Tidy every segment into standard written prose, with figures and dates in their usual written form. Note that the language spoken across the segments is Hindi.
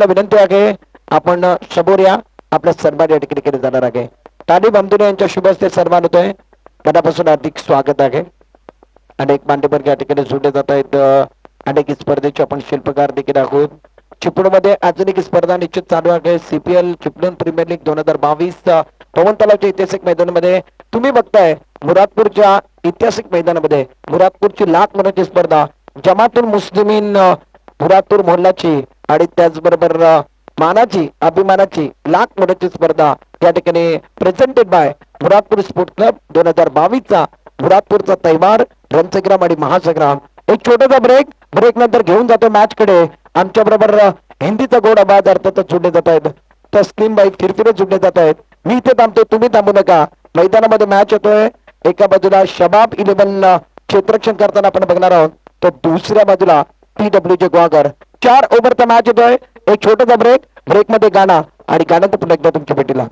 विनंती आहे आपण समोर या. आपल्या सन्मान या ठिकाणी केले जाणार आहे. तालीम अमदुने यांच्या शुभ हस्ते सन्मान होतोय. मनापासून हार्दिक स्वागत आहे. अनेक मान्यवर या ठिकाणी जोडले जात आहेत. अनेक स्पर्धेचे आपण शिल्पकार देखील आहोत. चिपळूणमध्ये अजून एक स्पर्धा निश्चित चालू आहे. CPL चिपळूण प्रीमियर लीग 2022 पवन तलावच्या ऐतिहासिक मैदानामध्ये तुम्ही बघताय. मुरादपूरच्या ऐतिहासिक मैदानामध्ये मुरादपूरची लाख मनाची स्पर्धा जमातुल मुस्लिमीन मुरादपूर मोहल्लाची आणि त्याचबरोबर मानाची अभिमानाची लाख मनाची स्पर्धा या ठिकाणी presented bye Muradpur sports club 2022चा मुरादपूरचा तैवार रणसंग्राम आणि महासंग्राम. एक छोटासा ब्रेक नंतर घेऊन जातो मॅच कडे. आमच्या बरोबर हिंदीचा गोड आवाज अर्थातच जोडले जात आहेत. तस्लीम बाई फिरफिरे जोडले जात आहेत. मी इथे थांबतो, तुम्ही थांबू नका. मैदानामध्ये मॅच होतोय. एका बाजूला शबाब 11 क्षेत्ररक्षण करताना आपण बघणार आहोत, तर दुसऱ्या बाजूला TWJ गुहागर. 4 ओव्हरचा मॅच होतोय. एक छोटासा ब्रेक मध्ये गाणं आणि गाण्यात पुन्हा एकदा तुमच्या भेटीला.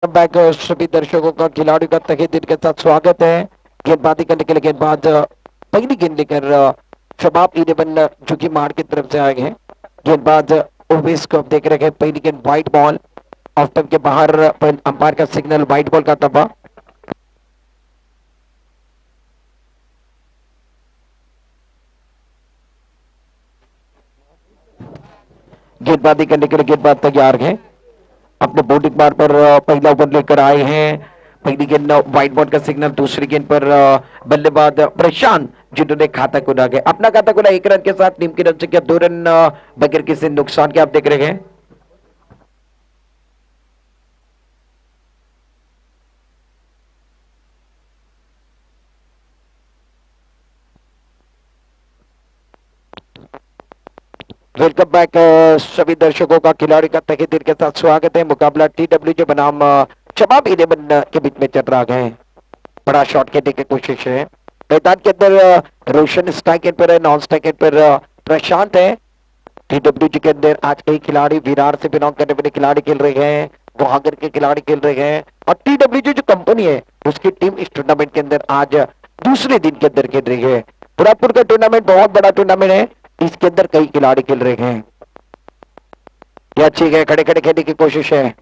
बैक सभी दर्शकों का खिलाड़ियों का तहे दिल के साथ स्वागत है. गेंदबाजी करने के लिए गेंदबाज पहली गेंद लेकर शबाब 11 जो कि मार की तरफ से आए हैं. गेंदबाज ओवेस को आप देख रहे हैं. पहली गेंद व्हाइट बॉल ऑफ स्टंप के बाहर. अंपायर का सिग्नल व्हाइट बॉल का तबा. गेंदबाजी करने के लिए गेंदबाज तैयार है. अपने बॉलिंग बार पर पहला ओवर लेकर आए हैं. पहली गेंद व्हाइट बॉल का सिग्नल. दूसरी गेंद पर बल्लेबाज प्रशांत जिन्होंने खाता खुला के अपना खाता खुला 1 रन के साथ. टीम की रन संख्या 2 रन बगैर किसी नुकसान के आप देख रहे हैं. वेलकम बैक सभी दर्शकों का खिलाड़ी का तहे दिल के साथ स्वागत है. मुकाबला TWJ बनाम शबाब 11 के बीच में चल रहा है. बड़ा शॉट खेलने की कोशिश है. मैदान के अंदर रोशन स्ट्राइक एंड पर है. नॉन स्ट्राइक एंड पर प्रशांत है. TWJ के अंदर आज कई खिलाड़ी विरार से बिलोंग करने वाले खिलाड़ी खेल रहे हैं. गुहागर के खिलाड़ी खेल रहे हैं. और TWJ जो कंपनी है उसकी टीम इस टूर्नामेंट के अंदर आज दूसरे दिन के अंदर खेल रही है. मुरादपुर का टूर्नामेंट बहुत बड़ा टूर्नामेंट है. इसके अंदर कई खिलाड़ी खेल रहे हैं. ये अच्छी है. खड़े खड़े खेलने की कोशिश है.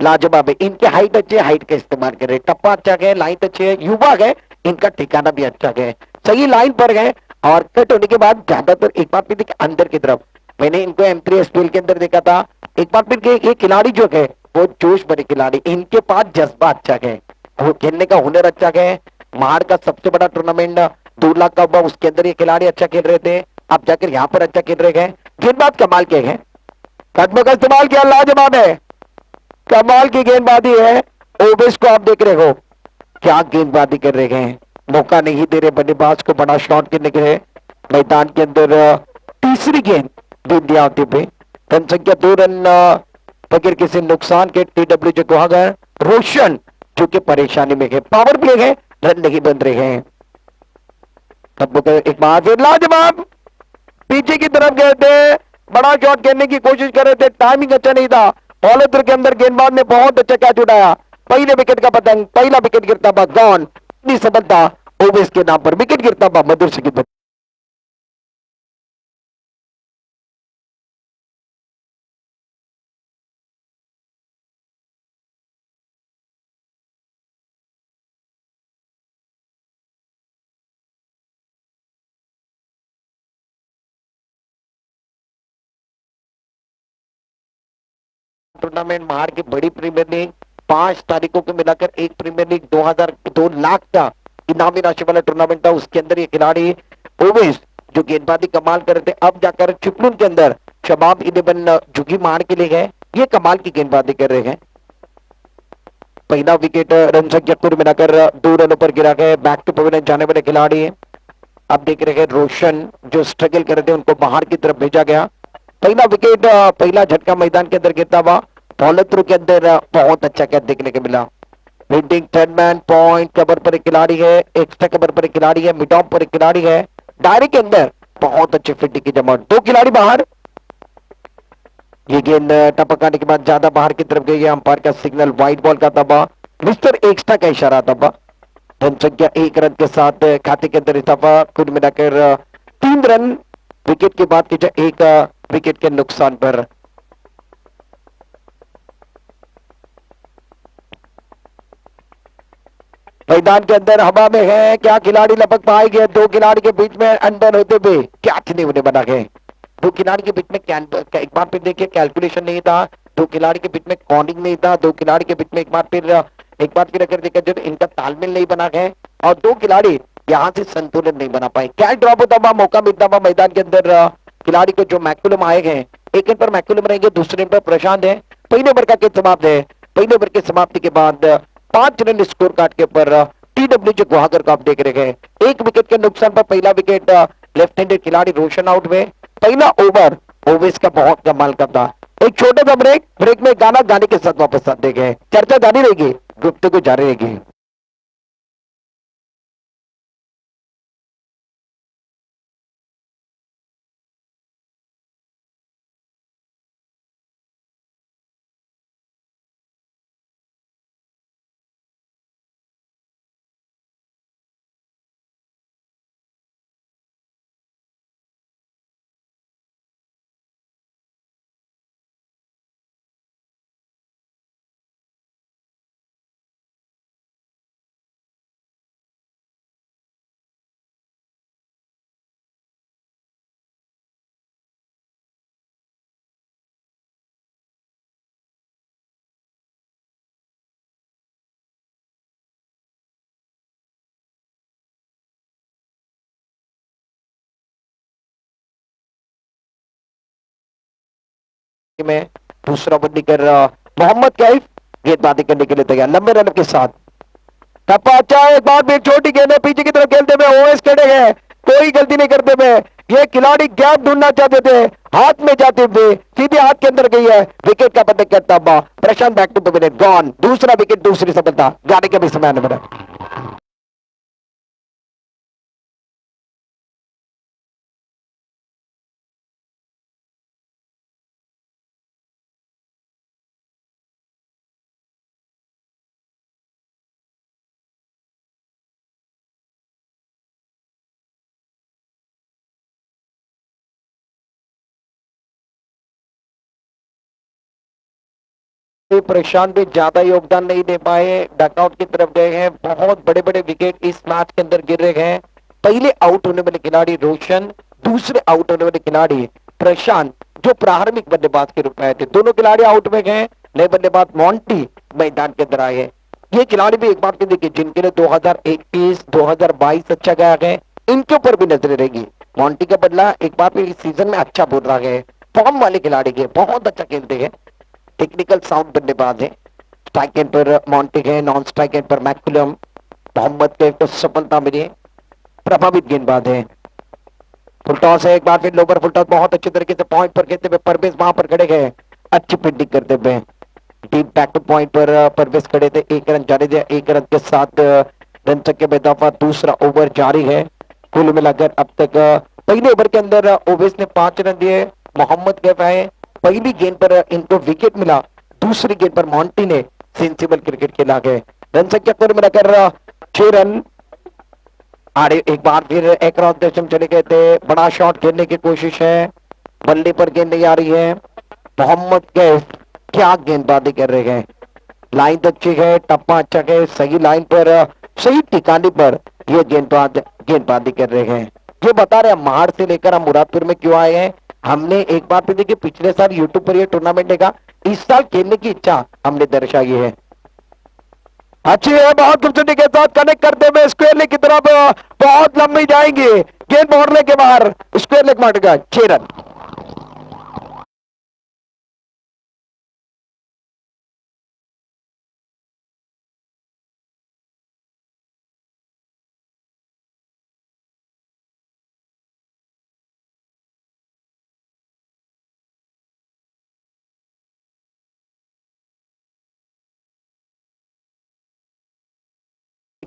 लाजवाब है. इनके हाइट अच्छी है. हाइट का इस्तेमाल कर रहे. टप्पा अच्छा है. लाइन अच्छी है. युवा है. इनका ठिकाना भी अच्छा है. सही लाइन पर गए और कट होने के बाद ज्यादातर एक बार फिर देखिए अंदर की तरफ. मैंने इनको M3 SPL के अंदर देखा था. एक बार फिर ये खिलाड़ी जो है वो जोश भरे खिलाड़ी. इनके पास जज्बा अच्छा है. वो खेलने का हुनर अच्छा है. मार का सबसे बड़ा टूर्नामेंट 2 लाख का हुआ. उसके अंदर ये खिलाड़ी अच्छा खेल रहे थे. अब जाकर यहाँ पर अच्छा खेल रहे हैं. गेंदबाज कमाल के हैं. कदमों का इस्तेमाल किया. लाजवाब है. कमाल की गेंदबाजी है. ओवेस को आप देख रहे हो क्या गेंदबाजी कर रहे हैं. मौका नहीं दे रहे बल्लेबाज को बड़ा शॉट खेलने के लिए. मैदान के अंदर तीसरी गेंद दे दिया होते हुए. रन संख्या 2 रन बगैर किसी नुकसान के. TWJ गुहागर रोशन जो कि परेशानी में है. पावर प्ले है. रन नहीं बन रहे हैं. एक बार फिर लाजवाब पीछे की तरफ गए थे. बड़ा शॉट खेलने की कोशिश कर रहे थे. टाइमिंग अच्छा नहीं था. ऑलर के अंदर गेंदबाज ने बहुत अच्छा कैच उठाया. पहले विकेट का पतंग. पहला विकेट गिरता हुआ गॉन. सफलता ओवेस के नाम पर. विकेट गिरता हुआ मधुर से टूर्नामेंट मार की बड़ी प्रीमियर लीग 5 तारीखों को मिलाकर एक प्रीमियर लीग 2 लाख का इनामी राशि वाला टूर्नामेंट था. उसके अंदर ये खिलाड़ी ओवेस जो गेंदबाजी कमाल कर रहे थे अब जाकर चिपलून के अंदर शबाब 11 झुकी मार के लिए है. ये कमाल की गेंदबाजी कर रहे हैं. पहला विकेट रन संख्या कुल मिलाकर 2 रनों पर गिरा गया। बैक टू पवेलियन जाने वाले खिलाड़ी अब देख रहे हैं रोशन जो स्ट्रगल कर रहे थे उनको बाहर की तरफ भेजा गया। पहला विकेट, पहला झटका मैदान के अंदर गिरता हुआ। फॉलो थ्रू के अंदर बहुत अच्छा कैच देखने को मिला। Hitting third man point cover पर एक खिलाड़ी है, एक्स्ट्रा कवर पर एक खिलाड़ी है, मिड ऑफ पर एक खिलाड़ी है, डायरेक्ट के अंदर बहुत अच्छी फील्डिंग की जमावट। 2 खिलाड़ी बाहर। ये गेंद टपक आने के बाद ज्यादा बाहर की तरफ गई है। अंपायर का सिग्नल व्हाइट बॉल का तबा, मिस्टर एक्स्ट्रा का इशारा तबा। रन संख्या 1 रन के साथ खाते के अंदर इजाफा। कुल मिलाकर 3 रन विकेट की बात की जाए 1 विकेट के नुकसान पर। मैदान के अंदर हवा में है, क्या खिलाड़ी लपक पाएंगे? 2 खिलाड़ी के बीच में अंडर होते हुए कैच नहीं होने बना गए। 2 खिलाड़ी के बीच में एक बार फिर देखिए कैलकुलेशन नहीं था, 2 खिलाड़ी के बीच में कॉर्निंग नहीं था, 2 खिलाड़ी के बीच में एक बार फिर अगर देखा जाए इनका तालमेल नहीं बना है और 2 खिलाड़ी यहाँ से संतुलन नहीं बना पाए। कैच ड्रॉप होता हुआ, मौका मिलता हुआ मैदान के अंदर खिलाड़ी को जो मैकुलम आए हैं। एक पर मैकुलम रहेंगे, दूसरे पर प्रशांत है। पहले ओवर का खेल समाप्त है। पहले ओवर की समाप्ति के बाद 5 रन स्कोर कार्ड के ऊपर TWJ गुहागर को आप देख रहे हैं। 1 विकेट के नुकसान पर पहला विकेट लेफ्ट हैंडेड खिलाड़ी रोशन आउट में। पहला ओवर ओवेस का बहुत कमाल का था। एक छोटा सा ब्रेक में गाने के साथ वापस आते गए। चर्चा जारी रहेगी, गुफ्तगू जारी रहेगी। में दूसरा बंदी कर मोहम्मद कैफ गेंदबाजी करने के लिए तैयार लंबे रन के साथ। टप्पा अच्छा, एक बार भी छोटी गेंद है पीछे की तरफ खेलते हुए ओएस खड़े हैं, कोई गलती नहीं करते हुए। ये खिलाड़ी गैप ढूंढना चाहते थे, हाथ में जाते हुए सीधे हाथ के अंदर गई है। विकेट का पतन करता हुआ प्रशांत बैक टू पवेलियन गॉन। दूसरा विकेट, दूसरी सफलता। गाने का भी समय आने वाला। प्रशांत भी ज्यादा योगदान नहीं दे पाए, डकआउट की तरफ गए हैं। बहुत बड़े बड़े विकेट इस मैच के अंदर गिर रहे हैं। पहले आउट होने वाले खिलाड़ी रोशन, दूसरे आउट होने वाले खिलाड़ी प्रशांत जो प्रारंभिक बल्लेबाज के रूप में आए थे। दोनों खिलाड़ी आउट में गए। नए बल्लेबाज मॉन्टी मैदान के अंदर आए हैं। ये खिलाड़ी भी एक बार फिर देखिए जिनके लिए 2021 2022 अच्छा गया है, इनके ऊपर भी नजरें रहेगी। मॉन्टी का बदला एक बार फिर इस सीजन में अच्छा बोल रहा है। फॉर्म वाले खिलाड़ी के बहुत अच्छा खेलते हैं, टेक्निकल साउंड बल्लेबाज है। स्ट्राइक एंड पर मॉन्टी है, नॉन स्ट्राइक एंड पर मैकुलम। मोहम्मद कैफ को सफलता मिली, प्रभावित गेंदबाज है। फुलटॉस है, एक बार फिर लोबर फुलटॉस बहुत अच्छे तरीके से पॉइंट पर खेलते हुए परवेज वहां पर खड़े गए, अच्छी फील्डिंग करते हुए। डीप बैक टू पॉइंट पर परवेज खड़े थे। 1 रन जारी थे, 1 रन के साथ रन संख्या में इजाफा। दूसरा ओवर जारी है। कुल मिलाकर अब तक पहले ओवर के अंदर ओवेस ने 5 रन दिए। मोहम्मद कैफ आए, पहली गेंद पर इनको विकेट मिला, दूसरी गेंद पर मॉन्टी ने सेंसिबल क्रिकेट खेला गया। रन संख्या कुल मिलाकर 6 रन। आरे एक बार फिर एक देशम चले गए थे, बड़ा शॉट खेलने की कोशिश है, बल्ले पर गेंद नहीं आ रही है। मोहम्मद कैफ क्या गेंदबाजी कर रहे हैं। लाइन तो अच्छी है, टप्पा अच्छा है, सही लाइन पर सही ठिकाने पर ये गेंदबाजी कर रहे हैं। ये बता रहे हैं महाड़ से लेकर हम मुरादपुर में क्यों आए हैं। हमने एक बार फिर देखिए पिछले साल यूट्यूब पर ये टूर्नामेंट देखा, इस साल खेलने की इच्छा हमने दर्शाई है। अच्छी है, बहुत खूबसूरती के साथ कनेक्ट करते हुए स्क्वायर लेग की तरफ बहुत लंबी जाएंगे। गेंद मोड़ने के बाहर स्क्वायर लेग मारेगा, 6 रन।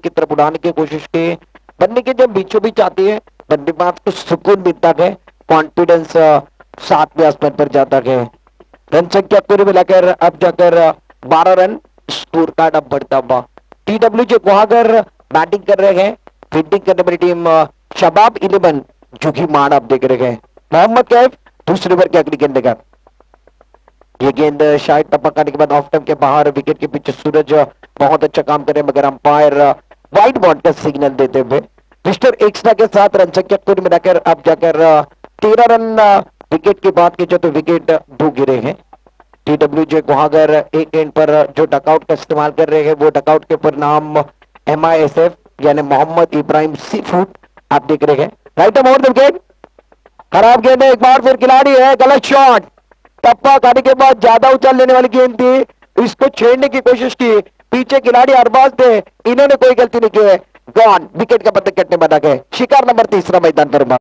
की तरफ उड़ाने की कोशिश की, बल्ले के जब बीचों बीच आती है बल्लेबाज को सुकून मिलता है, कॉन्फिडेंस 7वें आसमान पर जाता है। रन संख्या कुल मिलाकर अब जाकर 12 रन, स्कोर कार्ड अब बढ़ता हुआ। टीडब्ल्यू जे गुहागर बैटिंग कर रहे हैं, फील्डिंग करने वाली टीम शबाब 11 जो कि मान आप देख रहे हैं। मोहम्मद कैफ दूसरे ओवर के अगली गेंद, ये गेंद शायद टपक आने के बाद ऑफ टाइम के बाहर, विकेट के पीछे सूरज बहुत अच्छा काम करे, मगर अंपायर व्हाइट बॉल का सिग्नल देते हुए मिस्टर एक्स्ट्रा के साथ रन संख्या कुल मिलाकर अब जाकर 13 रन। विकेट की बात की जाए तो विकेट 2 गिरे हैं। टीडब्ल्यू जे गुहागर एक एंड पर जो डकआउट का इस्तेमाल कर रहे हैं, वो डकआउट के ऊपर नाम MISF यानी मोहम्मद इब्राहिम सी फूड आप देख रहे हैं। राइट ओवर विकेट, खराब गेंद है, एक बार फिर खिलाड़ी है, गलत शॉट, टप्पा खाने के बाद ज्यादा उछाल लेने वाली गेंद थी, इसको छेड़ने की कोशिश की, पीछे खिलाड़ी अरबाज थे, इन्होंने कोई गलती नहीं की है, गॉन, विकेट का पतंग कटने बना गए। शिकार नंबर 3 मैदान पर।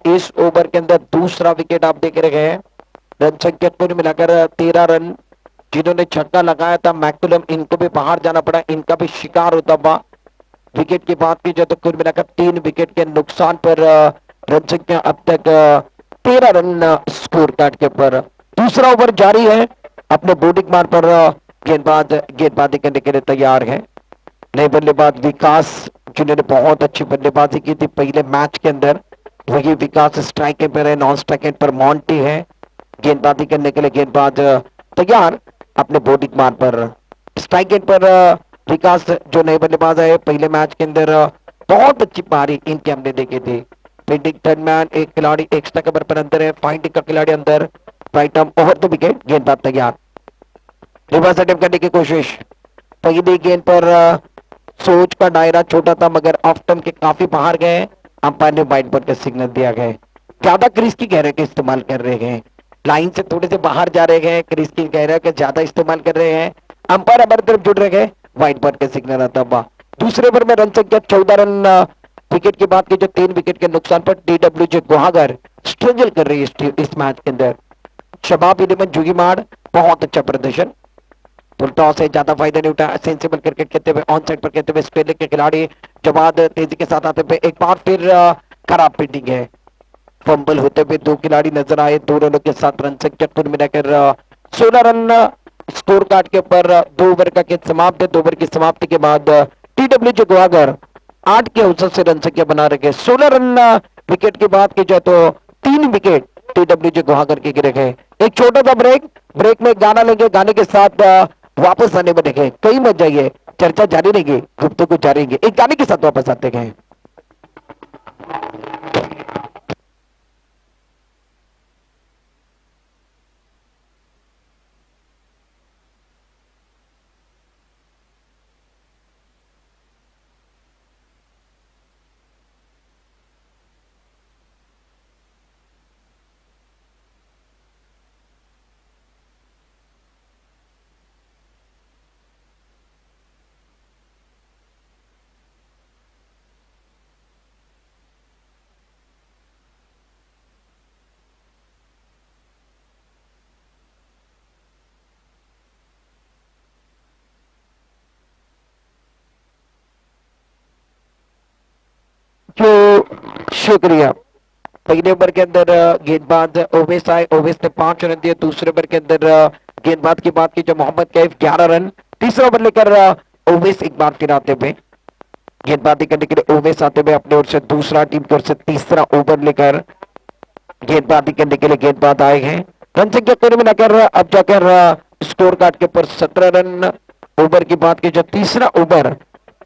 इस ओवर के अंदर दूसरा विकेट आप देख रहे हैं। रन संख्या कुल मिलाकर 13 रन। जिन्होंने छक्का लगाया था मैकुलम, इनको भी बाहर जाना पड़ा, इनका भी शिकार होता हुआ। विकेट की बात की जाए तो कुल मिलाकर 3 विकेट के नुकसान पर रन संख्या अब तक 13 रन स्कोर कार्ड के ऊपर। दूसरा ओवर जारी है, अपने बॉलिंग मार पर गेंदबाजी करने के लिए तैयार है नए बल्लेबाज विकास, जिन्होंने बहुत अच्छी बल्लेबाजी की थी पहले मैच के अंदर। वही विकास स्ट्राइक पर है, नॉन स्ट्राइक पर मॉन्टी है। गेंदबाजी करने के लिए गेंदबाज तैयार अपने बॉलिंग मार पर। स्ट्राइक पर विकास जो नए बल्लेबाज है, पहले मैच के अंदर बहुत अच्छी पारी इनके हमने देखी थी। फील्डिंग थर्ड मैन, एक खिलाड़ी एक्स्ट्रा कवर पर अंदर है, फाइंडिंग का खिलाड़ी अंदर, right arm over the wicket, गेंदबाज तैयार, रिवर्स अटेम्प्ट करने की कोशिश। पहली गेंद पर सोच का दायरा छोटा था, मगर ऑफ टर्म के काफी बाहर गए, अंपायर ने वाइड बॉल का सिग्नल दिया गया। ज्यादा क्रीज की गहराई का इस्तेमाल कर रहे हैं, लाइन से थोड़े से बाहर जा रहे हैं, क्रीज की गहराई का ज्यादा इस्तेमाल कर रहे हैं, अंपायर हमारी तरफ जुड़ रहे हैं, वाइड बॉल का सिग्नल आता हुआ। दूसरे ओवर में रन संख्या 14 रन। विकेट की बात की जो 3 विकेट के नुकसान पर टीडब्ल्यू जे गुहागर स्ट्रगल कर रही है इस मैच के अंदर। शबाब 11 जुगीमाड़ बहुत अच्छा प्रदर्शन, फुल टॉस से ज्यादा फायदा नहीं उठा, सेंसिबल क्रिकेट खेलते हुए, ऑन साइड पर खेलते हुए ऑस्ट्रेलिया के खिलाड़ी जवाब तेजी के साथ आते हुए, एक बार फिर खराब फील्डिंग है, फंबल होते हुए 2 खिलाड़ी नजर आए, 2 रनों के साथ रन संख्या कुल मिलाकर 16 रन स्कोर कार्ड के ऊपर। 2 ओवर का खेल समाप्त है। 2 ओवर की समाप्ति के बाद टीडब्ल्यू जे गुहागर 8 के औसत से रन संख्या बना रखे, 16 रन। विकेट की बात की जाए तो 3 विकेट टीडब्ल्यू जे गुहागर के गिरे गए। एक छोटा सा ब्रेक में गाना लेंगे, गाने के साथ वापस आने में देखें, कहीं मत जाइए, चर्चा जारी रहेगी, गुफ्तगू जारी रहेगी, एक गाने के साथ वापस आते हैं। जो शुक्रिया। पहले ओवर के अंदर गेंदबाज ओवेस आए, ओवेस ने 5 रन दिए। दूसरे ओवर के अंदर गेंदबाज की बात की जो मोहम्मद कैफ 11 रन। तीसरा ओवर लेकर ओवेस एक बार फिर आते हुए गेंदबाजी करने के लिए ओवेस आते हुए अपने ओर से दूसरा, टीम की ओर से तीसरा ओवर लेकर गेंदबाजी करने के लिए गेंदबाज आए हैं। रन संख्या कुल मिलाकर अब जाकर स्कोर कार्ड के ऊपर 17 रन। ओवर की बात की जो तीसरा ओवर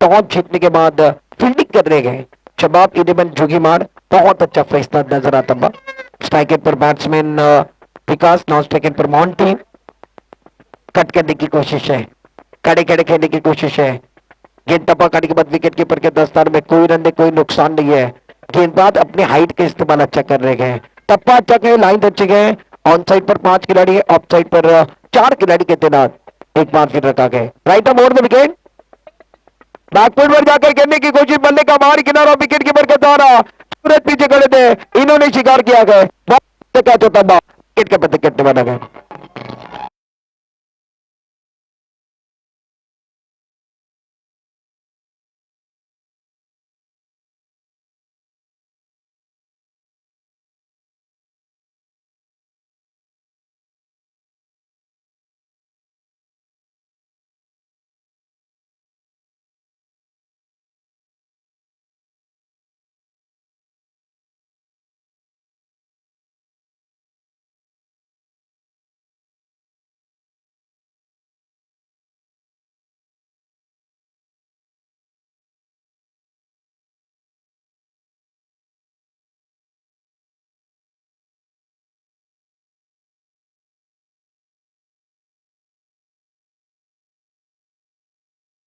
टॉस जीतने के बाद फील्डिंग कर रहे हैं शबाब 11 जुगीमाड़, बहुत अच्छा फैसला नजर आता है। स्ट्राइक पर बैट्समैन विकास, नॉन स्ट्राइक पर मॉन्टी, कट करने की कोशिश है, कड़े कड़े खेलने की कोशिश है। गेंद टप्पा करने के बाद विकेट कीपर के दस्तार में कोई रन नहीं, कोई नुकसान नहीं है। गेंदबाज अपने हाइट का इस्तेमाल अच्छा कर रहे हैं, टप्पा अच्छा गए, लाइन अच्छे गए। ऑन साइड पर 5 खिलाड़ी है, ऑफ साइड पर 4 खिलाड़ी के तैनात। एक बार फिर रखा गया right off over the wicket. Back foot पर जाकर खेलने की कोशिश, बल्ले का बाहर किनारा, विकेट कीपर का सहारा, सूरज पीछे खड़े थे, इन्होंने शिकार किया गया, कैच होता बा विकेट के पत्ते कटने बना गया।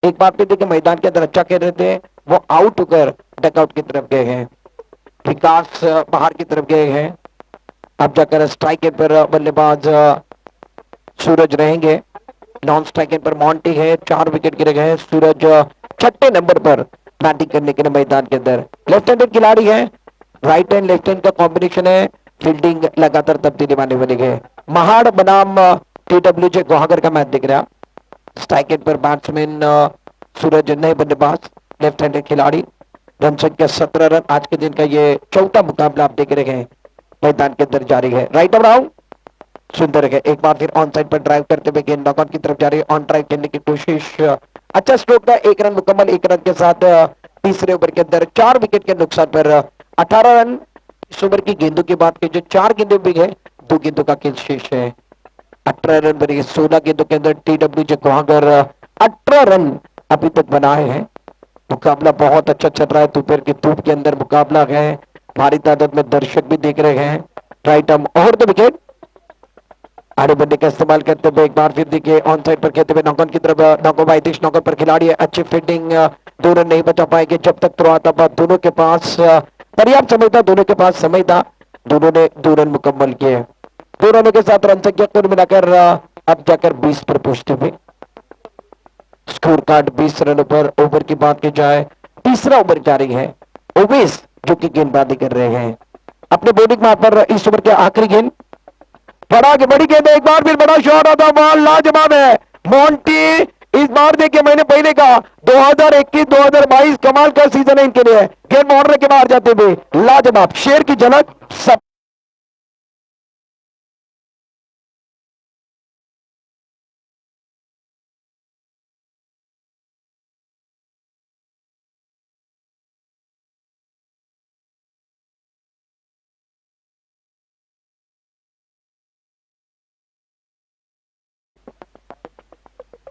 एक बार फिर देखिए मैदान के अंदर अच्छा खेल रहे थे, वो आउट होकर डकआउट की तरफ गए हैं। विकास बाहर की तरफ गए हैं। अब जाकर स्ट्राइक पर बल्लेबाज सूरज रहेंगे। नॉन स्ट्राइक पर मॉन्टी है। 4 विकेट गिरे गए। सूरज छठे नंबर पर बैटिंग करने के लिए मैदान के अंदर। लेफ्ट हैंडेड खिलाड़ी है, राइट हैंड लेफ्ट हैंड का कॉम्बिनेशन है। फील्डिंग लगातार तब्दीली माने बनी गए। महाड़ बनाम TWJ गुहागर का मैच दिख रहा। स्ट्राइक पर बैट्समैन सूरज, नए बल्लेबाज, लेफ्ट हैंडेड खिलाड़ी। रन संख्या 17 रन। आज के दिन का ये चौथा मुकाबला आप देख रहे हैं मैदान के अंदर जारी है। राइट ऑफ राउंड सुंदर है। एक बार फिर ऑन साइड पर ड्राइव करते हुए गेंद नॉकआउट की तरफ जा रही है। ऑन ड्राइव खेलने की कोशिश, अच्छा स्ट्रोक था। 1 रन मुकम्मल। 1 रन के साथ तीसरे ओवर के अंदर 4 विकेट के नुकसान पर 18 रन। इस ओवर की गेंदों की बात की जो 4 गेंदों भी है, 2 गेंदों का खेल शेष है। 18 रन बने। 16 गेंदों के अंदर TWJ गुहागर 18 रन अभी तक बनाए हैं। मुकाबला बहुत अच्छा चल रहा है। दोपहर की धूप के अंदर मुकाबला है। भारी तादाद में दर्शक भी देख रहे हैं। Right arm over the wicket, आड़े बंदे का इस्तेमाल करते हुए एक बार फिर देखिए ऑन साइड पर खेलते हुए नॉकआउट की तरफ। नॉकआउट पर खिलाड़ी है। अच्छी फील्डिंग, 2 रन नहीं बचा पाएंगे जब तक थ्रो आता था। दोनों के पास पर्याप्त समय था। दोनों के पास समय था। दोनों ने 2 रन मुकम्मल किए। 2 रनों के साथ रन संख्या कुल मिलाकर अब जाकर 20 पर पहुंचते हुए स्कोर कार्ड 20 रनों पर। ओवर की बात की जाए, तीसरा ओवर जारी है। ओवेस जो कि गेंदबाजी कर रहे हैं अपने बॉलिंग मार्क पर। इस ओवर के आखिरी गेंद बड़ी गेंद है। एक बार फिर बड़ा शॉट आता, बॉल लाजवाब है। मोंटी इस बार देखिए, मैंने पहले कहा 2021-2022 कमाल का सीजन है इनके लिए। गेंद बाउंड्री के बाहर जाते हुए लाजवाब, शेर की झलक सब।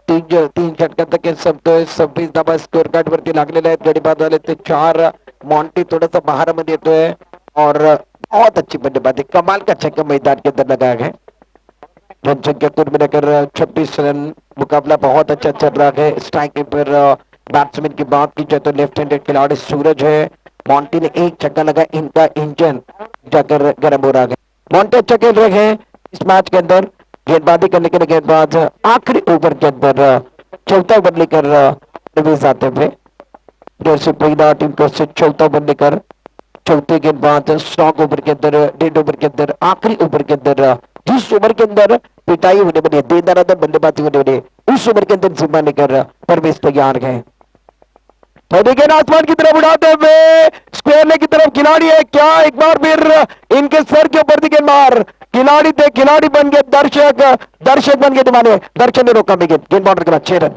तीन षटकांतक संतोष 26 धावा स्कोर कार्ड वरती लागलेला आहे. गडी बाजूला ते 4. मॉन्टी थोड़ा बाहर मध्ये येतोय और बहुत अच्छी बल्लेबाजी, कमाल का छक्का मैदान के अंदर लगाया गया. रन संख्या कुल मिलाकर 26 रन. मुकाबला बहुत अच्छा चल रहा है. स्ट्राइक पर बैट्समैन की बात की जाए तो लेफ्ट हैंडेड खिलाड़ी सूरज है. मॉन्टी ने एक छक्का लगा, इनका इंजन जाकर गर्म हो रहा है. मॉन्टी अच्छा खेल रहे हैं इस मैच के अंदर. गेंदबाजी करने के लिए गेंदबाज आखिरी ओवर के अंदर चौथा ओवर लेकर निवेश आते हुए जैसे पहला टीम को से चौथा ओवर लेकर चौथे गेंदबाज स्ट्रॉन्ग ओवर के अंदर, डेढ़ ओवर के अंदर, आखिरी ओवर के अंदर जिस ओवर के अंदर पिटाई होने वाली है, देदार बल्लेबाजी होने वाली, उस ओवर के अंदर जिम्मा लेकर परवेश तैयार है. तो देखिए आसमान की तरफ उड़ाते हुए स्क्वायर लेग की तरफ खिलाड़ी है क्या, एक बार फिर इनके सर के ऊपर दिखे मार. खिलाड़ी थे, खिलाड़ी बन गए दर्शक, दर्शक बन गए दीवाने. दर्शक ने रोका विकेट. गेंद बाउंड्री के बाद 6 रन.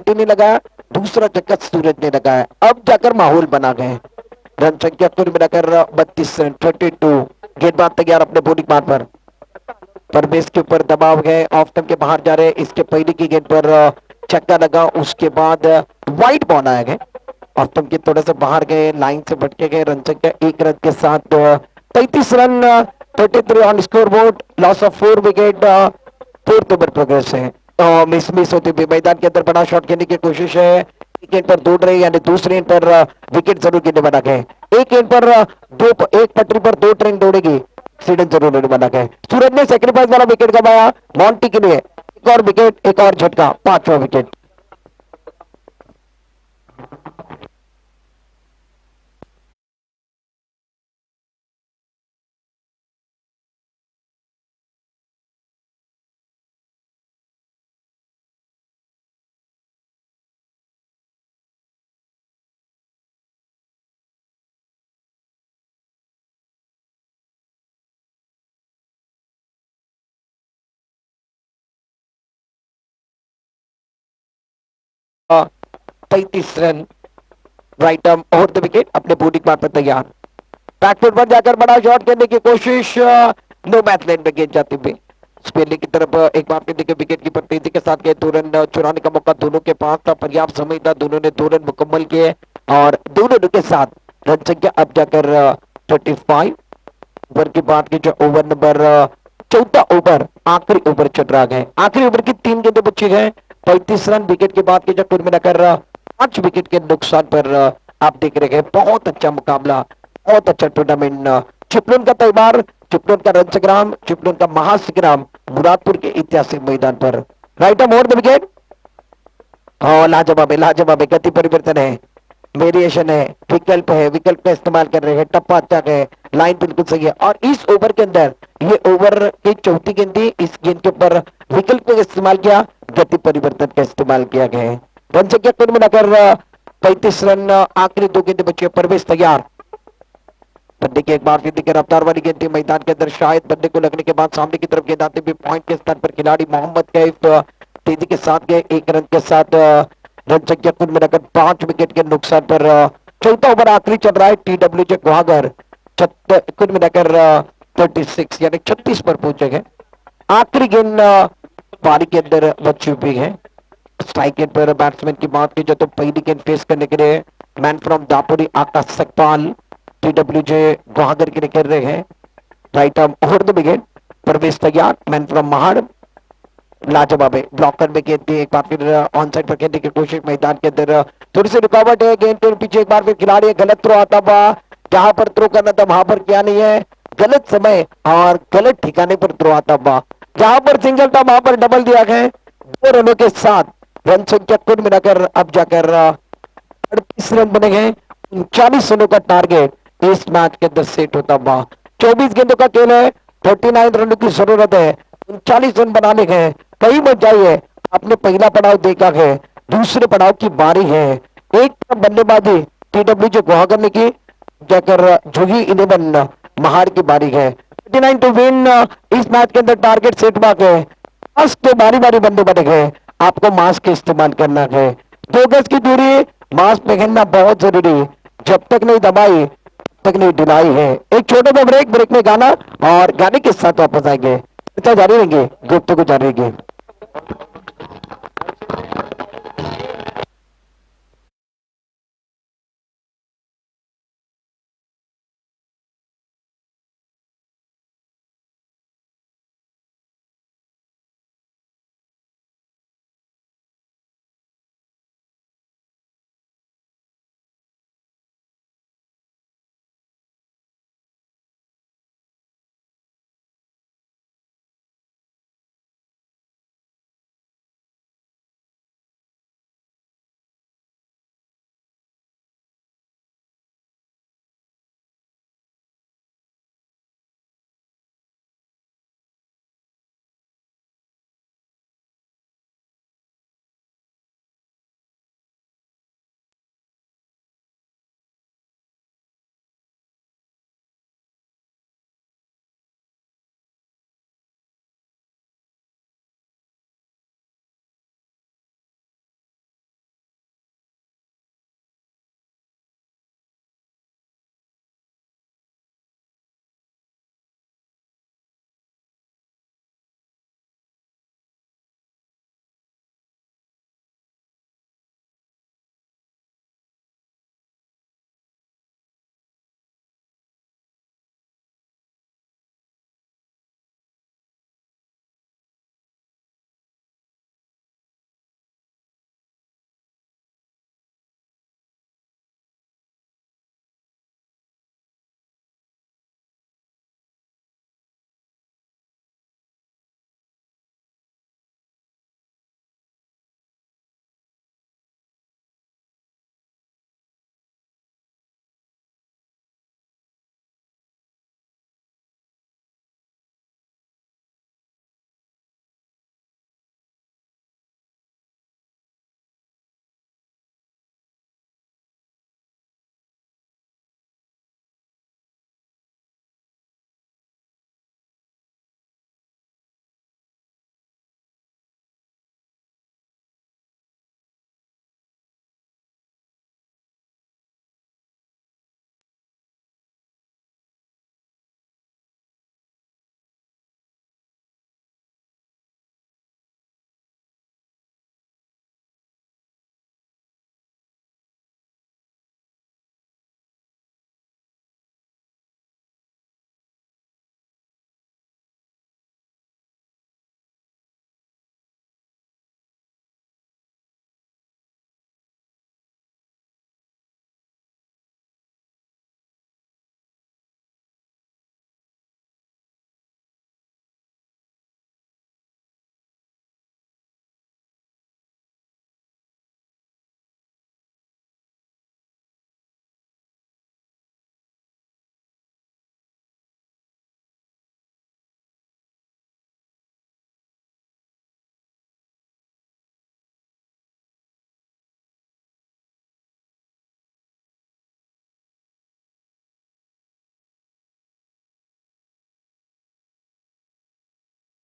ने लगाया, दूसरा चक्कर सूरज ने लगाया. अब जाकर माहौल बना गए. रन संख्या कुल मिलाकर 32 रन, 32. गेंदबाज तैयार अपने बॉलिंग मार पर. परवेश के ऊपर दबाव है, ऑफ स्टंप के बाहर जा रहे. इसके पहले की गेंद पर छक्का लगा, उसके बाद वाइड बॉल आया गया. ऑफ स्टंप के थोड़ा सा बाहर गए, लाइन से भटके गए. रन संख्या 1 रन के साथ 33 run 33 on score board, loss of 4 wicket, fourth over progress है। मिस होती हुई मैदान के अंदर बड़ा शॉट खेलने की कोशिश है। एक एंड पर दौड़ रहे यानी दूसरे एंड पर विकेट जरूर गिरने बना गए। एक एंड पर एक पटरी पर 2 ट्रेन दौड़ेगी, एक्सीडेंट जरूर होने बना गए। सूरज ने सेक्रीफाइस वाला विकेट गवाया मॉन्टी के लिए। एक और विकेट, एक और झटका, पांचवा wicket. uh, 35 run, right arm over the wicket, अपने बॉलिंग मार पर तैयार। बैकफुट पर जाकर बड़ा शॉट करने की कोशिश, नो मैच लाइन में गेंद जाती हुई स्पेलिंग की तरफ। एक बार फिर देखिए विकेट कीपर तेजी के साथ गए, 2 रन चुराने का मौका दोनों के पास था, पर्याप्त समय था, दोनों ने 2 रन मुकम्मल किए और दोनों के साथ रन संख्या अब जाकर 35। ओवर की बात की जो ओवर नंबर चौथा ओवर, आखिरी ओवर चल रहा है। आखिरी ओवर की 3 गेंदें बची है, 35 रन। विकेट की बात की जो कुल मिलाकर 5 विकेट के नुकसान पर आप देख रहे हैं बहुत अच्छा मुकाबला, बहुत अच्छा टूर्नामेंट। चिपलून का त्यौहार, चिपलून का रन संग्राम, चिपलून का महासंग्राम मुरादपुर के ऐतिहासिक मैदान पर। Right on over the wicket, और लाजवाब है, लाजवाब है, गति परिवर्तन है, वेरिएशन है, विकल्प है, विकल्प का इस्तेमाल कर रहे हैं, टप्पा अच्छा है, लाइन बिल्कुल सही है। और इस ओवर के अंदर ये ओवर की चौथी गेंद थी, इस गेंद के ऊपर विकल्प का इस्तेमाल किया, गति परिवर्तन का इस्तेमाल किया गया है। रन संख्या कुल मिलाकर 35 रन। आखिरी 2 गेंदें बची है, परवेश तैयार। बंदे की एक बार फिर देखिए रफ्तार वाली गेंद थी मैदान के अंदर, शायद बंदे को लगने के बाद सामने की तरफ गेंद आते हुए पॉइंट के स्तर पर खिलाड़ी मोहम्मद कैफ तेजी के साथ गए, 1 रन के साथ। रन संख्या कुल मिलाकर 5 विकेट के नुकसान पर चौथा ओवर आखिरी चल रहा है। TWJ गुहागर कुल मिलाकर 36 यानी 36 पर पहुंचे गए। आखिरी गेंद पारी के अंदर बची हुई है। स्ट्राइक एंड पर बैट्समैन की बात की जाए तो पहली गेंद फेस करने के लिए man from Dapoli Akash Sakpal TWJ Guhagar के लिए कर रहे हैं। Right arm over the wicket, Parvesh तैयार, मैन फ्रॉम महाड़। लाजवाब है, ब्लॉकर में गेंद थी, एक बार फिर ऑन साइड पर खेलने की कोशिश मैदान के अंदर, थोड़ी सी रुकावट है, गेंद के पीछे एक बार फिर खिलाड़ी गलत थ्रो आता हुआ, जहां पर थ्रो करना था वहां पर क्या नहीं है, गलत समय और गलत ठिकाने पर थ्रो आता हुआ, जहां पर सिंगल था वहां पर डबल दिया गया। 2 रनों के साथ रन संख्या कुल मिलाकर अब जाकर 38 रन बने गए। 39 रनों का टारगेट इस मैच के अंदर सेट होता हुआ। 24 गेंदों का खेल है, 39 रनों की जरूरत है, 39 रन बनाने हैं। कहीं मत जाइए, आपने पहला पड़ाव देखा है, दूसरे पड़ाव की बारी है। एक तरफ बल्लेबाजी TWJ गुहागर ने की, जाकर जोगी 11 महाड़ की बारी है। 39 टू विन, इस मैच के अंदर टारगेट सेट बाक है। मास्क तो बारी बारी बंदे बने गए, आपको मास्क का इस्तेमाल करना है। 2 गज की दूरी, मास्क पहनना बहुत जरूरी, जब तक नहीं दबाई तक नहीं ढिलाई है। एक छोटा सा ब्रेक, ब्रेक में गाना और गाने के साथ वापस आएंगे, चर्चा जारी रहेंगे, गुफ्तगू जारी रहेंगे।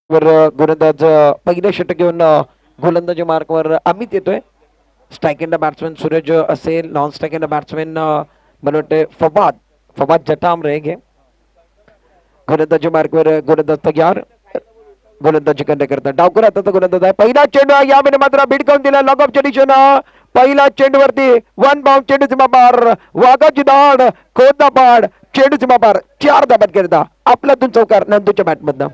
वर गोलंदाज पहिल्या षटक घेऊन गोलंदाजी मार्कवर अमित येतोय. स्ट्राईक एंड बॅट्समॅन सूरज असेल. नॉन स्ट्राईक एंड बॅट्समॅन मला वाटतं फवाद जटाम रहेंगे. गोलंदाजी मार्कवर गोलंदाज तयार. गोलंदाजी करण्याकरता डावकर आता गोलंदाज आहे. पहिला चेंडू यामध्ये मात्र भिडकावून दिला. लॉग ऑफ दिशेन पहिला चेंडूवरती वन बाउंड चेंडू सीमापार. वाघाची धाड खोदा पाड चेंडू सीमापार 4 धाबात करता आपल्यातून चौकार नंदूच्या बॅटमधनं.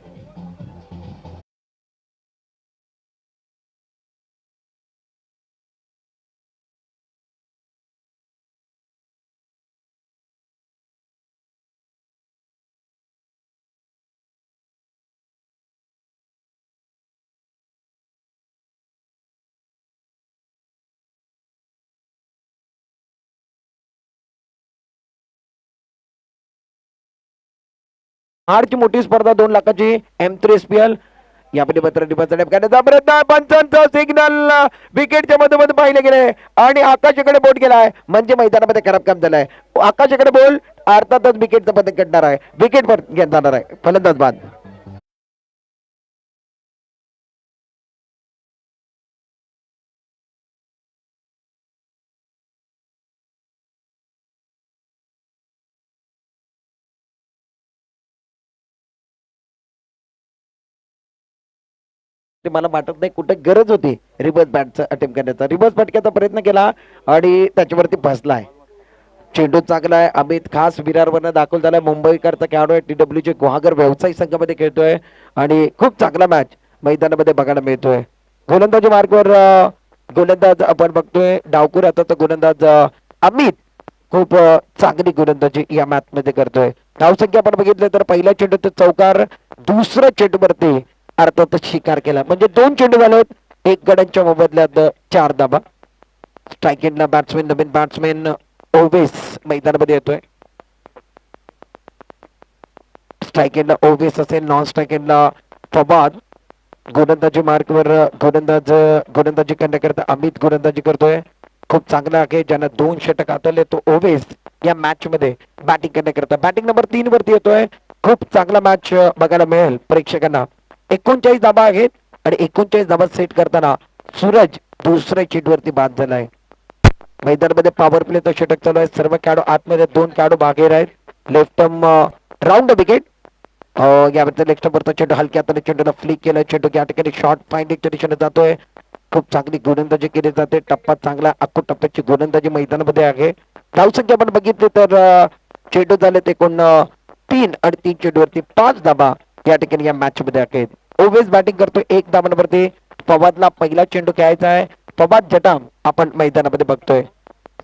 हारची मोठी स्पर्धा 2 लाखाची M3 SPL यामध्ये पत्र करण्याचा प्रयत्न. पंचांचा सिग्नल विकेटच्या मधोमध पाहिले गेले आणि आकाशाकडे बोट गेलाय म्हणजे मैदानामध्ये खराब काम झालंय. आकाशाकडे बोल अर्थातच विकेटचं पदक घेणार आहे. विकेट घेणार आहे फलंदाज बाद. ते मला वाटत नाही कुठे गरज होती रिव्हर्स बॅटचा अटेम्प्ट करण्याचा. रिव्हर्स फटक्याचा प्रयत्न केला आणि त्याच्यावरती फसलाय. चेंडू चांगला आहे. अमित खास विरारवरनं दाखल झालाय. मुंबईकरचा खेळाडू आहे. TWG गुहागर व्यवसायिक संघामध्ये खेळतोय आणि खूप चांगला मॅच मैदानामध्ये बघायला मिळतोय. गोलंदाजी मार्गवर गोलंदाज आपण बघतोय डावकुर आता तर गोलंदाज अमित खूप चांगली गोलंदाजी या मॅच मध्ये करतोय. धावसंख्या आपण बघितलं तर पहिल्या चेंडूत चौकार. दुसऱ्या चेंडूवरती अर्थातच शिकार केला म्हणजे 2 चेंडू झालेत. 1 गड्यांच्या मोबदल्यात 4 धाबा. स्ट्राईक एंडला बॅट्समॅन नवीन बॅट्समॅन ओवेस मैदानामध्ये येतोय. स्ट्राईक एंडला ओवेस असेल. नॉन स्ट्राईक एंडला फवाद. गोलंदाजी मार्कवर गोलंदाजी करण्याकरता अमित गोलंदाजी करतोय. खूप चांगला आहे ज्यानं 2 षटक हाताळले तो ओवेस या मॅच मध्ये बॅटिंग करण्याकरता बॅटिंग नंबर 3 वरती येतोय. खूप चांगला मॅच बघायला मिळेल प्रेक्षकांना. 39 धाबा आहेत आणि 39 धाबा सेट करताना सूरज दुसऱ्या चेंडूवरती बाद झालाय. मैदानामध्ये पॉवर प्लेचा षटक चालू आहे. सर्व खेळाडू आतमध्ये 2 खेळाडू बाहेर आहेत. लेफ्ट राऊंड विकेट यामध्ये लेफ्ट वरचा चेंडू हलक्या हाताने चेंडूला फ्लिक केलाय. चेंडू या ठिकाणी शॉर्ट फाइंडिंगच्या दिशेने जातोय. खूप चांगली गोलंदाजी केली जाते. टप्पा चांगला अख्खू टप्प्याची गोलंदाजी मैदानामध्ये आहे. धावसंख्या आपण बघितली तर चेंडू झाले ते 3 आणि 3 चेंडूवरती 5 धाबा या ठिकाणी या मॅच मध्ये आहेत. ओवेस बॅटिंग करतोय 1 धाबांवरती. फवादला पहिला चेंडू खेळायचा आहे. फवाद जटाम आपण मैदानामध्ये बघतोय.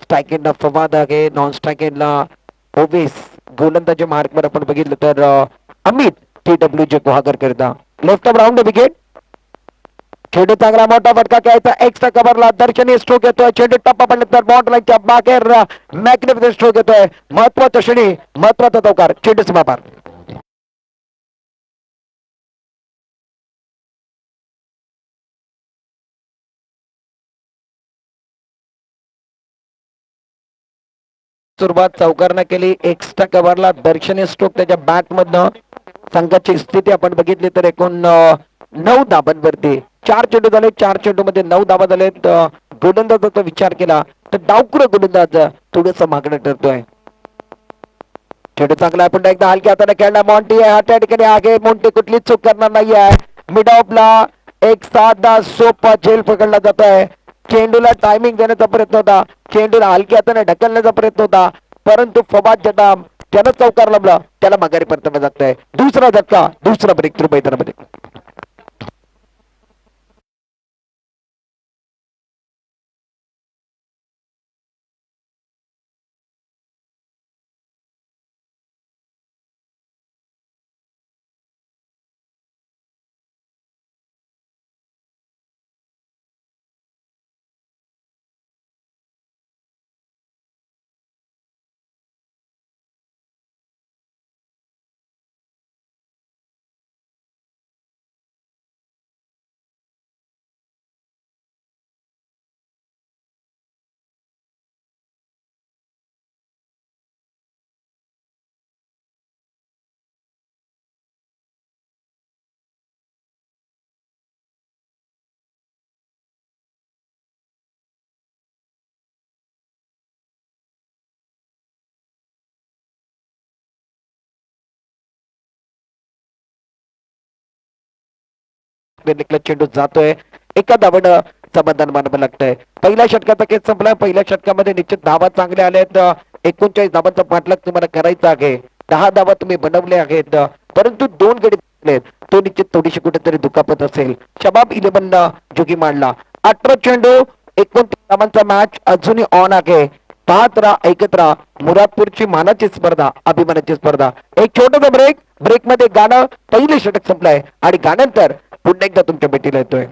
स्ट्राईक एंडला फवाद आहे. नॉन स्ट्राईक एंडला ओवेस. गोलंदाजी मार्कवर आपण बघितलं तर अमित TWG गुहागर करता. Left round wicket. चेंडू चांगला मोठा फटका खेळायचा. एक्स्ट्रा कव्हरला दर्शनीय स्ट्रोक येतोय. चेंडू टप्पा पडल्यानंतर बॉट लाईनच्या बाहेर मॅग्निफिकंट स्ट्रोक येतोय. महत्वाचा क्षणी महत्वाचा चौकार चेंडू सीमापार. सुरुवात चौकारनं केली. एक्स्ट्रा कव्हरला दर्शनीय स्ट्रोक त्याच्या बॅट मधनं. संघाची स्थिती आपण बघितली तर एकूण 9 धाबांवरती 4 चेंडू झाले. 4 चेंडू मध्ये 9 धाबा झालेत. गोलंदाजाचा विचार केला तर डावकुरा गोलंदाज थोडस मागणं ठरतोय. चेंडू चांगला आहे. पुन्हा एकदा हलक्या हाताने खेळणार मॉन्टी आहे. त्या ठिकाणी आगे मॉन्टी कुठलीच चूक करणार नाही आहे. मिड ऑफला एक साधा सोपा झेल पकडला जात आहे. चेंडूला टायमिंग देण्याचा प्रयत्न होता. चेंडूला हलक्या हाताने ढकलण्याचा प्रयत्न होता परंतु फवाद जटाम त्यानं चौकार लाभला. त्याला माघारी परतावं लागतंय. दुसरा झटका दुसरा ब्रेक थ्रू मैदानामध्ये. स्क्वेअर लेगला चेंडू जातोय. एका धावानं समाधान मानावं लागतंय. पहिल्या षटकाचा खेळ संपला. पहिल्या षटकामध्ये निश्चित धावा चांगल्या आल्यात. 39 धावांचा पाठलाग तुम्हाला करायचा आहे. 10 धावा तुम्ही बनवले आहेत, परंतु 2 गडी तो निश्चित थोडीशी कुठेतरी दुखापत असेल. शबाब 11 जोगी मांडला. 18 चेंडू 29 धावांचा मॅच अजूनही ऑन आहे. पाहत राहा, ऐकत राहा. मुरादपूरची मानाची स्पर्धा, अभिमानाची स्पर्धा. एक छोटासा ब्रेक मध्ये गाणं पहिले षटक संपलंय आणि गाण्यानंतर पुन्हा एकदा तुमच्या भेटीला येतोय.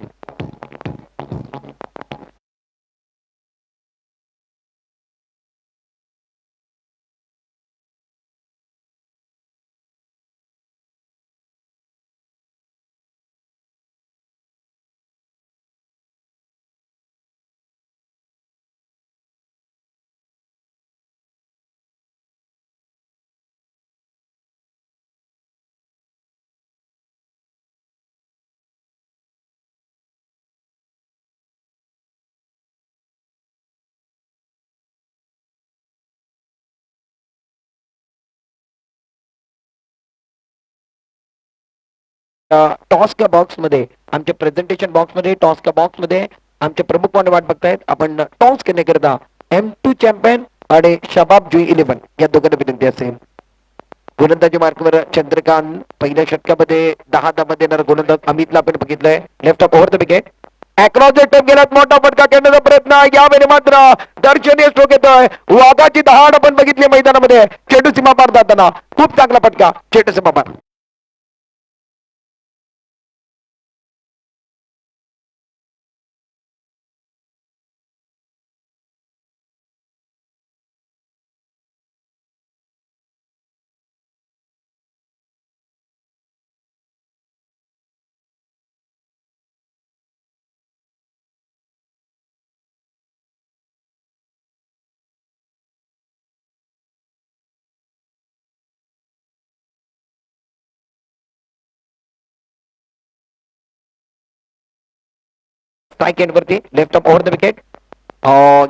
टॉसच्या बॉक्स मध्ये, आमच्या प्रेझेंटेशन बॉक्स मध्ये, टॉसच्या बॉक्स मध्ये आमचे प्रमुख पाहुणे वाट बघतायत. आपण टॉस करण्याकरिता M2 चॅम्पियन आणि शबाब जुई 11 या दोघांना विनंती असेल. गोलंदाजी मार्कवर चंद्रकांत. पहिल्या षटकामध्ये 10 धावा देणारा गोलंदाज अमितला आपण बघितलंय. Left of over the wicket. Across the top गेलात. मोठा फटका खेळण्याचा प्रयत्न. यावेळी मात्र दर्शनीय स्ट्रोक येतोय. वाघाची दहाड आपण बघितली मैदानामध्ये. चेंडू सीमा पार जाताना खूप चांगला फटका. चेंडू सीमा पार. स्ट्राईक एंड वरती left of over the wicket.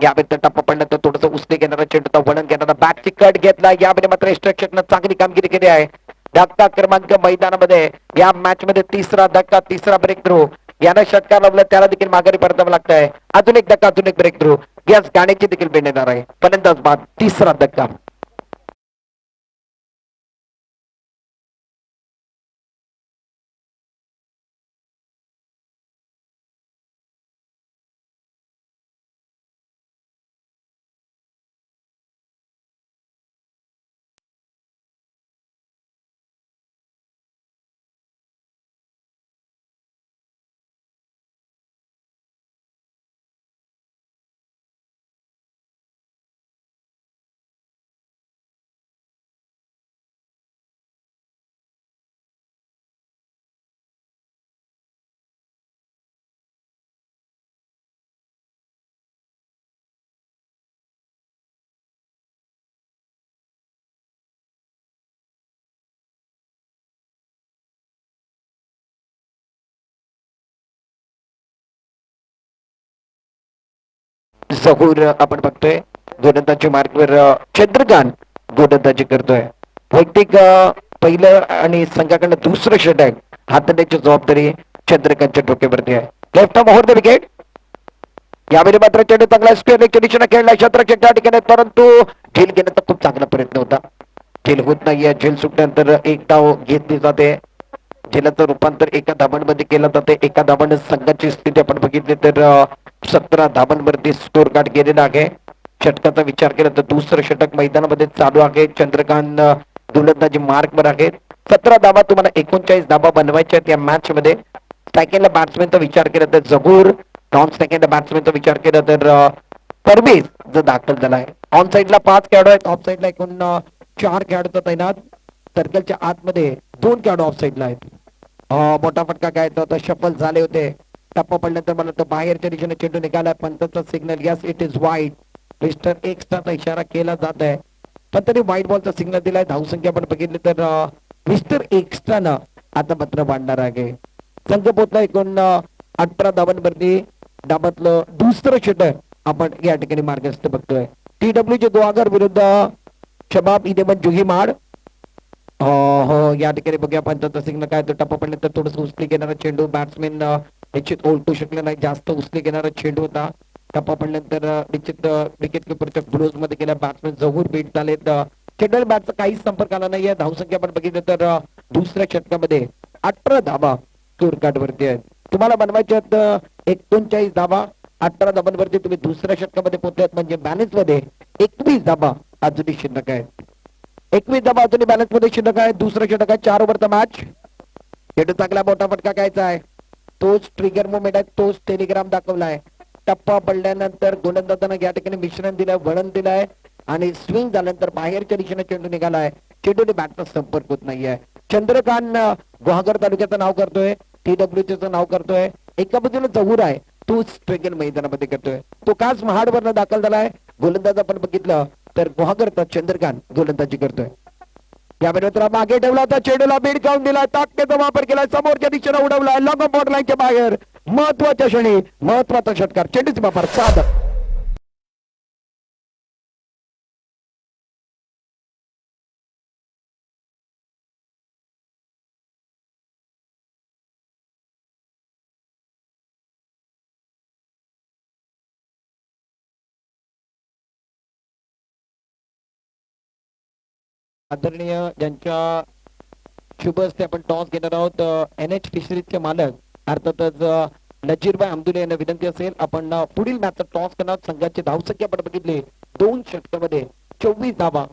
यावेळी टप्पा पडला तर थोडस उसने घेणारा चेंडूचा वळण घेणारा बॅटची कट घेतला. यावेळी मात्र एक्स्ट्रॅक्शन चांगली कामगिरी केली आहे. धक्का क्रमांक मैदानामध्ये या मॅच मध्ये तिसरा धक्का, तिसरा ब्रेक थ्रू. यानं षटकार लावला त्याला देखील माघारी परतावं लागतंय. अजून एक धक्का, अजून एक ब्रेक थ्रू. गॅस गाण्याची देखील भेट येणार आहे. फलंदाज बाद, तिसरा धक्का. जहूर आपण बघतोय गोलंदाजी मार्कवर चंद्रकांत गोलंदाजी करतोय. वैयक्तिक पहिलं आणि संघाकडनं दुसरं षटक हाताळण्याची जबाबदारी चंद्रकांतच्या डोक्यावरती आहे. Left of over the wicket. यावेळी मात्र चेंडू चांगला स्क्वेअर लेगच्या दिशेने खेळला क्षेत्ररक्षक त्या ठिकाणी, परंतु झेल घेण्याचा खूप चांगला प्रयत्न होता. झेल होत नाहीये. झेल सुटल्यानंतर एक धाव घेतली जाते. झेलाचं रूपांतर एका धाबांमध्ये केलं जाते. एका धाबाने संघाची स्थिती आपण बघितली तर 17 धाबांवरती स्कोर कार्ड गेलेला आहे. षटकाचा विचार केला तर दुसरं षटक मैदानामध्ये चालू आहे. चंद्रकांत गोलंदाजी मार्कवर आहेत. 17 धाबा तुम्हाला 39 धाबा बनवायच्या आहेत या मॅच मध्ये. सेकंडला बॅट्समॅनचा विचार केला तर जहूर, नॉन सेकंड बॅट्समॅनचा विचार केला तर परवेज जो दाखल झालाय. ऑन साईडला 5 खेळाडू आहेत. ऑफ साईडला एकूण 4 खेळाडू तैनात. सर्कलच्या आतमध्ये 2 खेळाडू ऑफ साईडला आहेत. मोठा फटका काय होता, शफल झाले होते. टप्पा पडल्यानंतर मला तो बाहेरच्या दिशेने चेंडू निघाला. पंचाचा signal, yes it is wide. Mister एक्स्ट्राचा इशारा केला जात आहे, पण तरी व्हाईट बॉलचा सिग्नल दिलाय. धावसंख्या आपण बघितली तर मिस्टर एक्स्ट्रानं आता मात्र वाढणार आहे. संघ पोहोचला एकूण 18 धावांवरती. डाबातलं दुसरं षटक आपण या ठिकाणी मार्गस्थ बघतोय. TW गुहागर विरुद्ध शबाब 11 जुहीमाड. हो या ठिकाणी बघूया पंचांचा सिग्नल काय तो टप्पा पडल्यानंतर थोडस उचली घेणारा चेंडू बॅट्समॅन निश्चित ओळखू शकले नाही जास्त उचली घेणारा चेंडू होता टप्पा पडल्यानंतर निश्चित विकेट किपरच्या क्लोज मध्ये गेल्या बॅट्समॅन जहूर बीट झालेत चेंडू बॅटचा काहीच संपर्क आला नाहीये धावसंख्या आपण बघितलं तर दुसऱ्या षटकामध्ये 18 धाबा स्कोर कार्ड वरती आहेत तुम्हाला बनवायच्यात 39 धाबा 18 धाबांवरती तुम्ही दुसऱ्या षटकामध्ये पोहोचलात म्हणजे बॅलन्स मध्ये 21 धाबा अजूनही शिल्लक आहेत 21 धाबा अजूनही बॅलन्स मध्ये शिल्लक आहे दुसरं षटक आहे 4 ओव्हरचा मॅच चेंडू चांगला मोठा फटका घ्यायचा आहे तोच ट्रिगर मुवमेंट आहे तोच टेलिग्राम दाखवलाय टप्पा पडल्यानंतर गोलंदाजांना या ठिकाणी मिश्रण दिलंय वळण दिलंय आणि स्विंग झाल्यानंतर बाहेरच्या दिशेने चेंडू निघालाय चेंडूने बॅटचा संपर्क होत नाहीये चंद्रकांत गुहागर तालुक्याचं नाव करतोय TWC नाव करतोय एका बाजूला जहूर आहे तो स्ट्रेगल मैदानामध्ये करतोय तो काच महाडवरनं दाखल झालाय गोलंदाज आपण बघितलं तर गुहागरचा चंद्रकांत गोलंदाजी करतोय या मित्रांनो मागे ठेवला होता चेंडूला बीड खाऊन दिला ताकदीचा वापर केला समोरच्या दिशेला उडवलाय लॉंग बॉर्डर लाईनच्या बाहेर महत्वाच्या क्षणी महत्वाचा षटकार चेंडूचा वापर साधक आदरणीय ज्यांच्या शुभ हस्ते आपण टॉस घेणार आहोत NH फिशरीजचे मालक अर्थातच नजीरबाई आमदुले यांना विनंती असेल आपण पुढील मॅचचा टॉस करणार संघाची धावसंख्या आपण बघितली 2 षटकामध्ये 24 धावा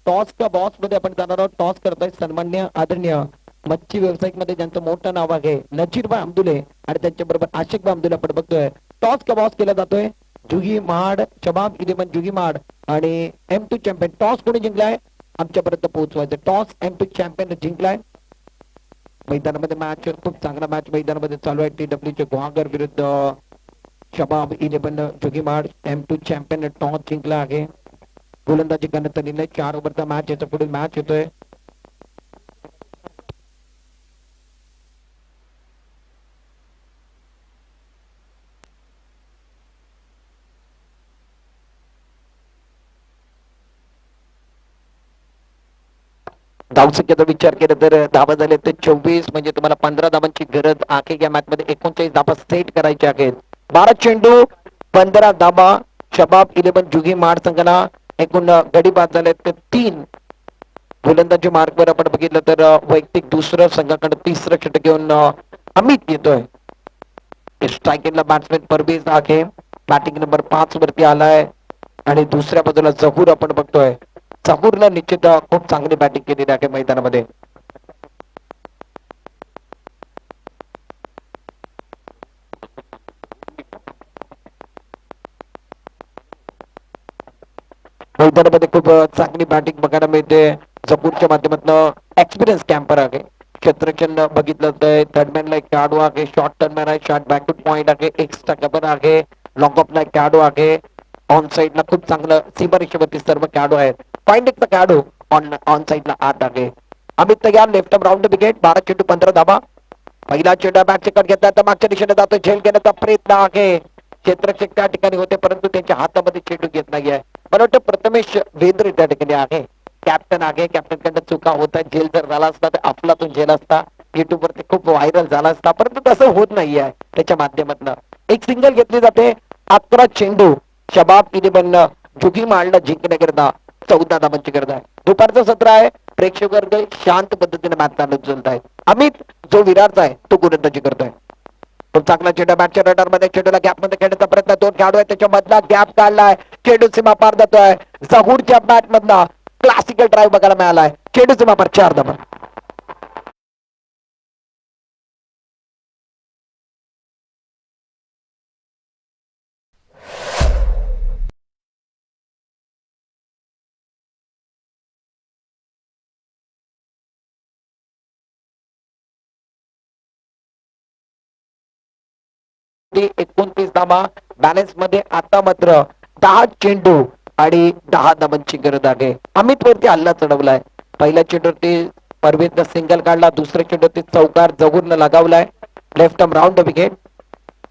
टॉस का बॉस मध्ये आपण जाणार आहोत टॉस करताय सन्मान्य आदरणीय मच्छी व्यावसायिक मध्ये ज्यांचं मोठं नाव आहे नजीरबाई आमदुले आणि त्यांच्याबरोबर आशिकबाई आमदुले आपण बघतोय टॉस का बॉस केला जातोय जुगी महाड शबाब 11 जुगी महाड आणि M2 चॅम्पियन टॉस कोणी जिंकलाय आमच्यापर्यंत पोहोचवायचं टॉस M2 चॅम्पियन जिंकलाय मैदानामध्ये मॅच खूप चांगला मॅच मैदानामध्ये चालू आहे TWC गुहागर विरुद्ध शबाब 11 जोगीमाड M2 चॅम्पियन टॉस जिंकला आहे गोलंदाजी करण्यात आलेली आहे 4 ओव्हरचा मॅच याचा पुढील मॅच येतोय धावसंख्येचा विचार केला तर धावा झाले ते 24 म्हणजे तुम्हाला 15 धावांची गरज आहे या मॅच मध्ये 39 धावा सेट करायच्या आहेत 12 चेंडू 15 धावा शबाब 11 जुगी माड संघाला एकूण गडी बाद झाले ते 3 गोलंदाजी मार्कवर आपण बघितलं तर वैयक्तिक दुसरं संघाकडे तिसरं षटक घेऊन अमित येतोय स्ट्रायकिंगला बॅट्समॅन परवेज आहे बॅटिंग नंबर 5 वरती आलाय आणि दुसऱ्या बाजूला जहूर आपण बघतोय जहूरला निश्चित खूप चांगली बॅटिंग केलेली आहे मैदानामध्ये मैदानामध्ये खूप चांगली बॅटिंग बघायला मिळते जहूरच्या माध्यमातून एक्सपिरियन्स कॅम्पर आहे क्षेत्रचंद बघितलं तर थर्डमॅनला एक खेळाडू आहे शॉर्ट टर्नमॅन आहे शॉर्ट बॅकवर्ड पॉइंट आहे एक्स्ट्रा कव्हर आहे लॉंग ऑफला एक खेळाडू आहे ऑन साइडला खूप चांगलं सीमारेषेवरती सर्व खेळाडू आहेत पॉइंट एकचा खेळाडू ऑन साइडला 8 आहे अमित तयार लेफ्ट राऊंड विकेट 12 चेंडू 15 धावा पहिला चेंडू बॅटचे कट घेतला तर मागच्या दिशेने जातो झेल घेण्याचा प्रयत्न आहे क्षेत्रक्षक त्या ठिकाणी होते परंतु त्यांच्या हातामध्ये चेंडू घेत नाहीये मला वाटतं प्रथमेश वेद्रे त्या ठिकाणी आहे कॅप्टन आहे कॅप्टन कडनं चुका होत आहे झेल जर झाला असता तर अफलातून झेल असता युट्यूब वरती खूप व्हायरल झाला असता परंतु तसं होत नाहीये त्याच्या माध्यमातून एक सिंगल घेतली जाते 11 चेंडू शबाब 11 जुगी माळला जिंकण्याकरता 14 धावांची गरज आहे दुपारचं सत्र आहे प्रेक्षक वर्ग शांत पद्धतीने मॅच चालत आहे अमित जो विरारचा आहे तो गोलंदाजी करतोय खूप चांगला चेंडू बॅटच्या रडार मध्ये चेंडूला गॅप मध्ये खेळण्याचा प्रयत्न 2 खेळाडू आहे त्याच्या मधला गॅप काढलाय चेंडू सीमा पार जातोय जहूरच्या बॅट मधला क्लासिकल ड्राईव्ह बघायला मिळालाय चेंडू सीमा पार 4 धावा ती 29 धावा बॅलन्स मध्ये आता मात्र 10 चेंडू आणि 10 धावांची गरज आहे अमित वरती हल्ला चढवलाय पहिल्या चेंडूवरती परवेजनं सिंगल काढला दुसऱ्या चेंडूवरती चौकार जहूरनं लगावलाय लेफ्ट आर्म राऊंड विकेट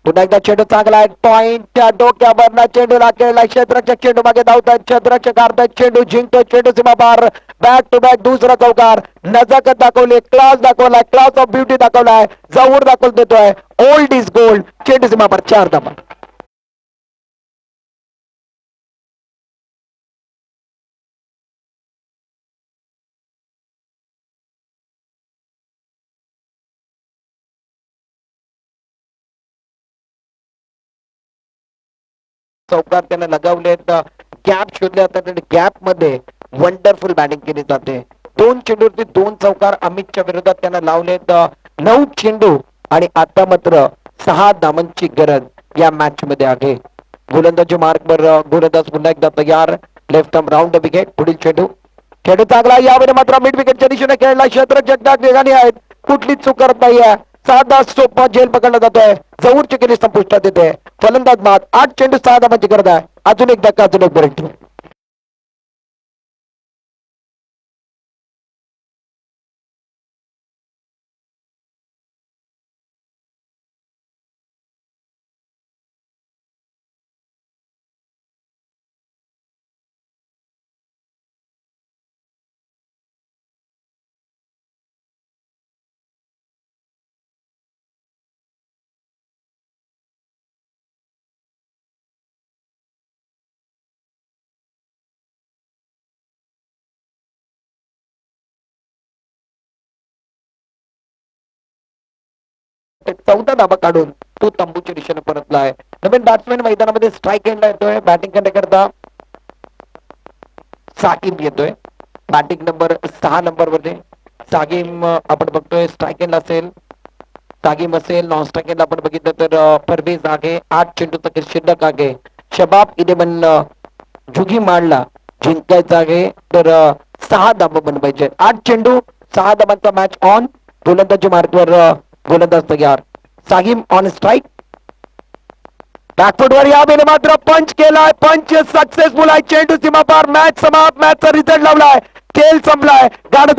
पुन्हा एकदा चेंडू चांगला आहे. पॉइंटच्या डोक्यावरला चेंडूला केलेला क्षेत्ररक्षक चेंडू मागे धावतात. क्षेत्ररक्षक काढतात. चेंडू जिंकतो. चेंडू सीमा पार. बॅक टू बॅक दुसरा चौकार. नजाकत दाखवली. क्लास दाखवलाय. क्लास ऑफ ब्युटी दाखवलाय. जवळ दाखवून देतोय. Old is gold. चेंडू सीमा पार 4 धावा. चौकार त्याने लगावलेत. गॅप शोधले जातात. गॅप मध्ये वंडरफुल बॅटिंग केली जाते. 2 चेंडूवरती 2 चौकार अमितच्या विरोधात त्यांना लावलेत. 9 चेंडू आणि आता मात्र 6 धावांची गरज या मॅच मध्ये आहे. गोलंदाजी मार्कवर गोलंदाज पुन्हा एकदा तयार. Left arm round wicket. पुढील चेंडू चेंडू चांगला. यावेळी मात्र मिड विकेटच्या दिशेने खेळला. क्षेत्ररक्षक जगदाग वेगाने आहेत. कुठलीच चूक करत नाहीये. साधा सोपा झेल पकडला जातोय. जवळची केली संपुष्टात येते. फलंदाज बाद. 8 चेंडू 6 धावांची गरज आहे. अजून एक धक्का. अजून एक ब्रेक. चौदा धावा काढून तो तंबूच्या दिशेने परतलाय. नवीन बॅट्समॅन मैदानामध्ये स्ट्राईक एंडला येतोय. बॅटिंग करण्याकरता साकिब येतोय. बॅटिंग नंबर 6 नंबर मध्ये सागिम आपण बघतोय. स्ट्राईक एंड असेल सागिम असेल. नॉन स्ट्राईक एंड आपण बघितलं तर परवेज आहे. 8 चेंडूचा खेळ शिल्लक आहे. शबाब इलेवन जुगी मांडला जिंकायचा आहे तर 6 धावा बनवायचे. 8 चेंडू 6 धावांचा मॅच ऑन. गोलंदाजी मार्कवर गोलंदाज तयार. सागिम ऑन स्ट्राईक. बॅकफुटवर यावेळी मात्र पंच केलाय. पंच सक्सेसफुल आहे. चेंडू सीमा पार. मॅच समाप्त. मॅचचा रिझल्ट लावलाय. खेळ संपलाय. गाणं